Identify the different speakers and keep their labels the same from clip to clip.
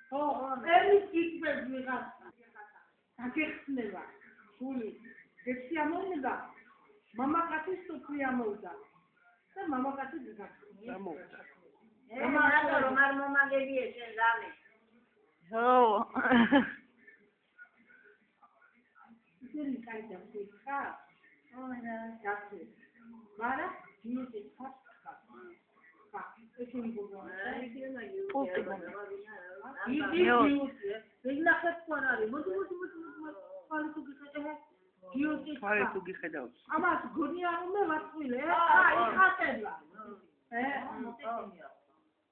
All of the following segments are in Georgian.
Speaker 1: ო, ემის კითხვებს ვიღაცა. გაგეხსნება. გული. ეცი ამოვიდა. მამაკაცის სოფლი ამოვიდა. და მამაკაცი გაგახსნა.
Speaker 2: ამოვიდა.
Speaker 1: მამაკაცი რომ არ მომაგებია შენ ზამე.
Speaker 2: ო.
Speaker 1: ისინი კაიდა ხა. ოღონდ გასული. მარა ჯიუტი ხა. ხა. ესენი გოგონა.
Speaker 2: პულტი
Speaker 1: იგი ჯიუტი. ვინახეთ ყარ არის. მოდი. ხალი თუ გიხედავ. ჯიუტი.
Speaker 2: ხალი თუ გიხედავს.
Speaker 1: ამას გონია უნდა ვაწვილე. აი ხატებლა.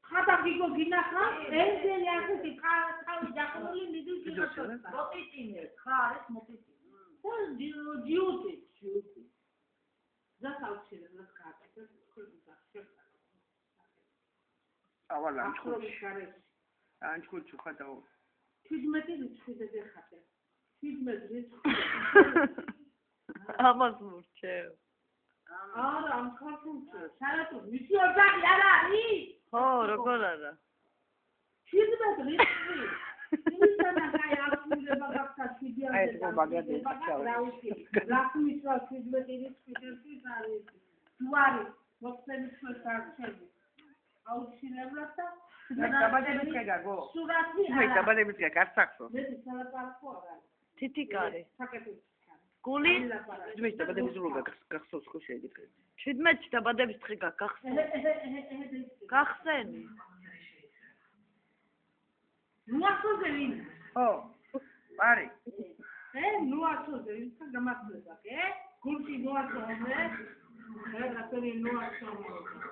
Speaker 1: ხატა გიგო გინახა? ენზელი ასეთი თავი დახურული მიდის გიხატა. მოტიტინე. ხა არის მოტიტინე. ჯიუტი. ზასაუჩერე ლასკატე.
Speaker 2: ავალ ანჩქუჩი ხატაო
Speaker 1: 17 რიცხვი ხატე 17 რიცხვი
Speaker 2: ამას მურჩევ
Speaker 1: არა ამ ქართულში საერთოდ მისი ოჯახი არ არის
Speaker 2: ხო როგორ არა
Speaker 1: 17 რიცხვი ისანა კაი აღსრულება გახდა 7-ამდე
Speaker 2: აი ეს მაგადი
Speaker 1: ლახმის 17 რიცხვი ერთის არის ჯვარი მოხსენის შესაძლებელი აუცილებლად და
Speaker 2: დაბადების გაგო
Speaker 1: სურათი
Speaker 2: მე დაბადების გაგ არ საქმე
Speaker 1: მე სალაპარაკო არა
Speaker 2: თითიკარი
Speaker 1: საკეთებს
Speaker 2: გული მე დაბადების დრო გახსოვს ხო შეიძლება 17 დაბადების დღე გახსენი
Speaker 1: ნუახოზე ვინ
Speaker 2: ხო პარი
Speaker 1: ნუახოზე ვინ გამართლება გულში ნუახოზე რა რატომ ნუახოზე